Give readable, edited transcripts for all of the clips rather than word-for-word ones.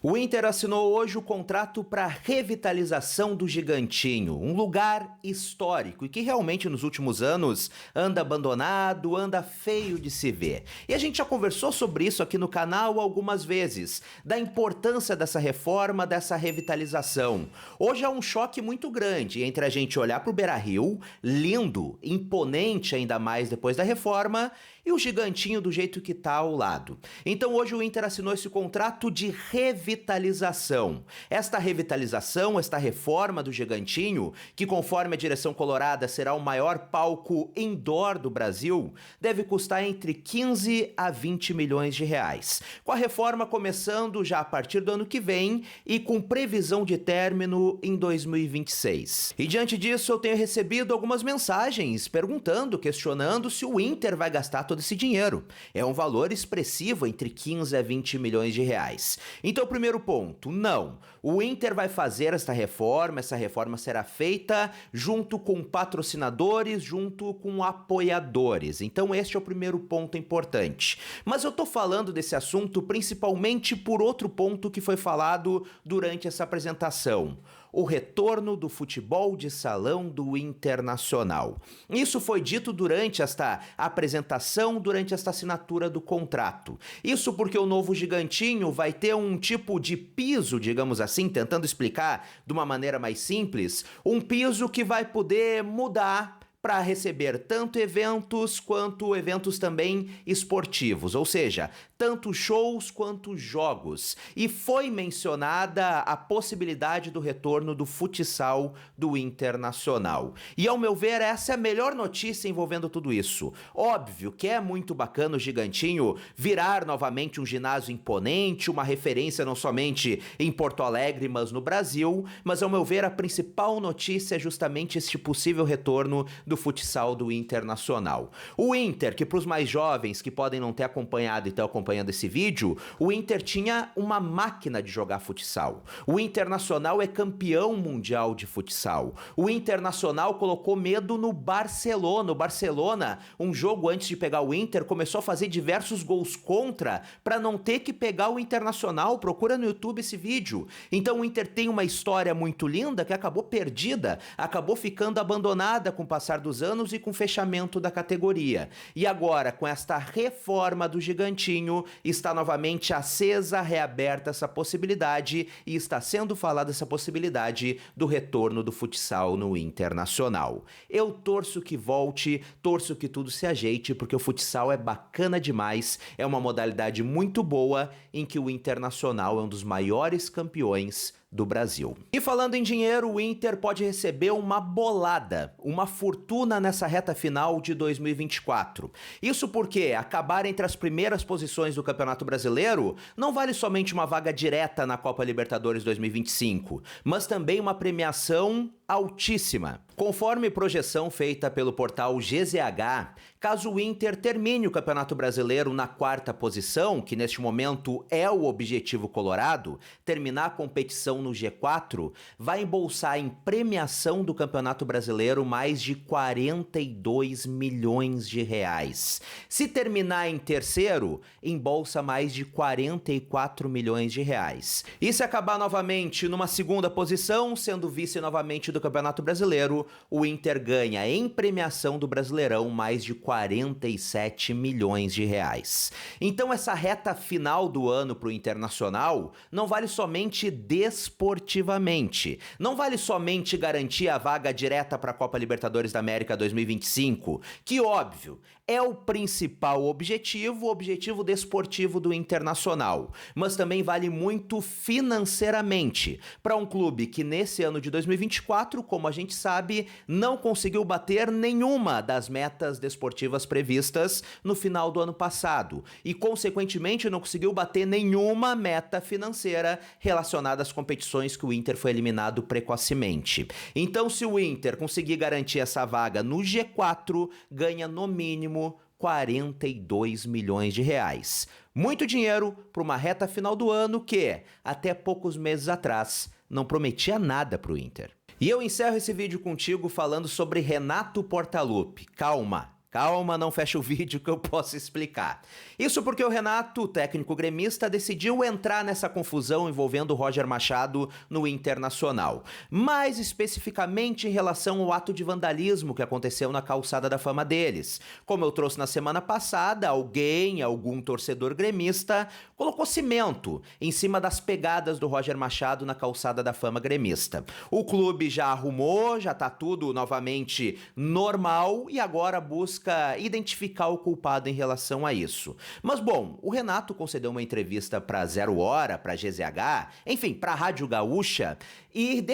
O Inter assinou hoje o contrato para revitalização do Gigantinho, um lugar histórico e que realmente nos últimos anos anda abandonado, anda feio de se ver. E a gente já conversou sobre isso aqui no canal algumas vezes, da importância dessa reforma, dessa revitalização. Hoje é um choque muito grande entre a gente olhar para o Beira-Rio, lindo, imponente ainda mais depois da reforma, e o Gigantinho do jeito que tá ao lado. Então hoje o Inter assinou esse contrato de revitalização. Esta revitalização, esta reforma do Gigantinho, que conforme a direção colorada será o maior palco indoor do Brasil, deve custar entre 15 a 20 milhões de reais. Com a reforma começando já a partir do ano que vem e com previsão de término em 2026. E diante disso eu tenho recebido algumas mensagens perguntando, questionando se o Inter vai gastar todo esse dinheiro. É um valor expressivo, entre 15 a 20 milhões de reais. Então, primeiro ponto, não. O Inter vai fazer essa reforma será feita junto com patrocinadores, junto com apoiadores. Então, este é o primeiro ponto importante. Mas eu tô falando desse assunto principalmente por outro ponto que foi falado durante essa apresentação: o retorno do futebol de salão do Internacional. Isso foi dito durante esta apresentação, durante esta assinatura do contrato. Isso porque o novo Gigantinho vai ter um tipo de piso, digamos assim, tentando explicar de uma maneira mais simples, um piso que vai poder mudar para receber tanto eventos quanto eventos também esportivos, ou seja, tanto shows quanto jogos. E foi mencionada a possibilidade do retorno do futsal do Internacional. E ao meu ver, essa é a melhor notícia envolvendo tudo isso. Óbvio que é muito bacana o Gigantinho virar novamente um ginásio imponente, uma referência não somente em Porto Alegre, mas no Brasil, mas ao meu ver a principal notícia é justamente este possível retorno do futsal do Internacional. O Inter, que para os mais jovens que podem não ter acompanhado e estão acompanhando esse vídeo, o Inter tinha uma máquina de jogar futsal. O Internacional é campeão mundial de futsal. O Internacional colocou medo no Barcelona. O Barcelona, um jogo antes de pegar o Inter, começou a fazer diversos gols contra para não ter que pegar o Internacional. Procura no YouTube esse vídeo. Então o Inter tem uma história muito linda que acabou perdida, acabou ficando abandonada com o passar dos anos e com o fechamento da categoria. E agora, com esta reforma do Gigantinho, está novamente acesa, reaberta essa possibilidade e está sendo falada essa possibilidade do retorno do futsal no Internacional. Eu torço que volte, torço que tudo se ajeite, porque o futsal é bacana demais, é uma modalidade muito boa em que o Internacional é um dos maiores campeões do Brasil. E falando em dinheiro, o Inter pode receber uma bolada, uma fortuna nessa reta final de 2024. Isso porque acabar entre as primeiras posições do Campeonato Brasileiro não vale somente uma vaga direta na Copa Libertadores 2025, mas também uma premiação altíssima. Conforme projeção feita pelo portal GZH, caso o Inter termine o Campeonato Brasileiro na quarta posição, que neste momento é o objetivo colorado, terminar a competição no G4, vai embolsar em premiação do Campeonato Brasileiro mais de 42 milhões de reais. Se terminar em terceiro, embolsa mais de 44 milhões de reais. E se acabar novamente numa segunda posição, sendo vice novamente do Campeonato Brasileiro, o Inter ganha em premiação do Brasileirão mais de 47 milhões de reais. Então essa reta final do ano para o Internacional não vale somente desportivamente, não vale somente garantir a vaga direta para a Copa Libertadores da América 2025, que óbvio é o principal objetivo, o objetivo desportivo do Internacional, mas também vale muito financeiramente para um clube que nesse ano de 2024, como a gente sabe, não conseguiu bater nenhuma das metas desportivas previstas no final do ano passado e, consequentemente, não conseguiu bater nenhuma meta financeira relacionada às competições que o Inter foi eliminado precocemente. Então, se o Inter conseguir garantir essa vaga no G4, ganha no mínimo 42 milhões de reais. Muito dinheiro para uma reta final do ano que, até poucos meses atrás, não prometia nada para o Inter. E eu encerro esse vídeo contigo falando sobre Renato Portaluppi. Calma, Calma, não fecha o vídeo que eu posso explicar. Isso porque o Renato, técnico gremista, decidiu entrar nessa confusão envolvendo o Roger Machado no Internacional. Mais especificamente em relação ao ato de vandalismo que aconteceu na calçada da fama deles. Como eu trouxe na semana passada, algum torcedor gremista, colocou cimento em cima das pegadas do Roger Machado na calçada da fama gremista. O clube já arrumou, já tá tudo novamente normal e agora busca identificar o culpado em relação a isso. Mas bom, o Renato concedeu uma entrevista para Zero Hora, para GZH, enfim, para a Rádio Gaúcha e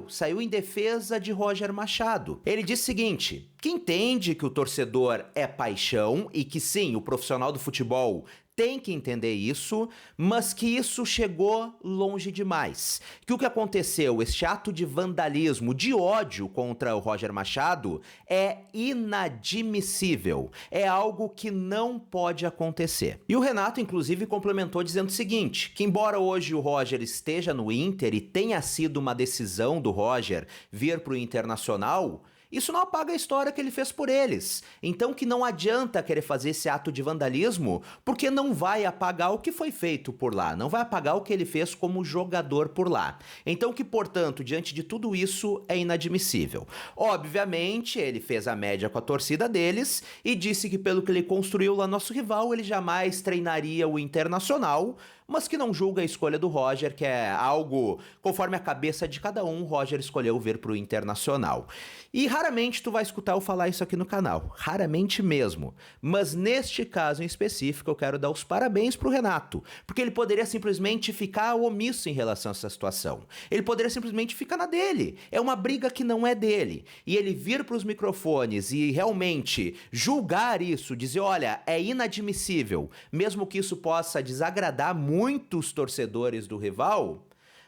saiu em defesa de Roger Machado. Ele disse o seguinte, que entende que o torcedor é paixão e que sim, o profissional do futebol tem que entender isso, mas que isso chegou longe demais. Que o que aconteceu, este ato de vandalismo, de ódio contra o Roger Machado, é inadmissível. É algo que não pode acontecer. E o Renato, inclusive, complementou dizendo o seguinte, que embora hoje o Roger esteja no Inter e tenha sido uma decisão do Roger vir para o Internacional, isso não apaga a história que ele fez por eles. Então que não adianta querer fazer esse ato de vandalismo, porque não vai apagar o que foi feito por lá, não vai apagar o que ele fez como jogador por lá. Então que, portanto, diante de tudo isso, é inadmissível. Obviamente, ele fez a média com a torcida deles e disse que pelo que ele construiu lá nosso rival, ele jamais treinaria o Internacional, mas que não julga a escolha do Roger, que é algo conforme a cabeça de cada um, o Roger escolheu vir pro Internacional. E raramente tu vai escutar eu falar isso aqui no canal, raramente mesmo. Mas neste caso em específico eu quero dar os parabéns pro Renato, porque ele poderia simplesmente ficar omisso em relação a essa situação. Ele poderia simplesmente ficar na dele. É uma briga que não é dele. E ele vir pros microfones e realmente julgar isso, dizer, olha, é inadmissível, mesmo que isso possa desagradar muitos torcedores do rival,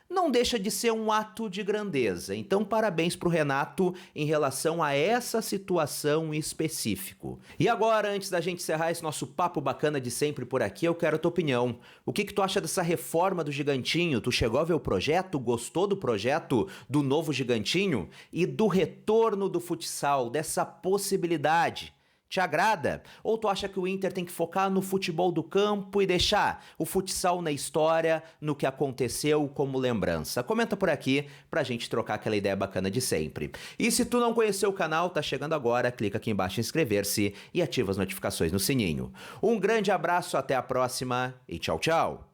não deixa de ser um ato de grandeza. Então, parabéns pro Renato em relação a essa situação em específico. E agora, antes da gente encerrar esse nosso papo bacana de sempre por aqui, eu quero a tua opinião. O que tu acha dessa reforma do Gigantinho? Tu chegou a ver o projeto? Gostou do projeto do novo Gigantinho? E do retorno do futsal, dessa possibilidade? Te agrada? Ou tu acha que o Inter tem que focar no futebol do campo e deixar o futsal na história, no que aconteceu como lembrança? Comenta por aqui pra gente trocar aquela ideia bacana de sempre. E se tu não conheceu o canal, tá chegando agora, clica aqui embaixo em inscrever-se e ativa as notificações no sininho. Um grande abraço, até a próxima e tchau, tchau!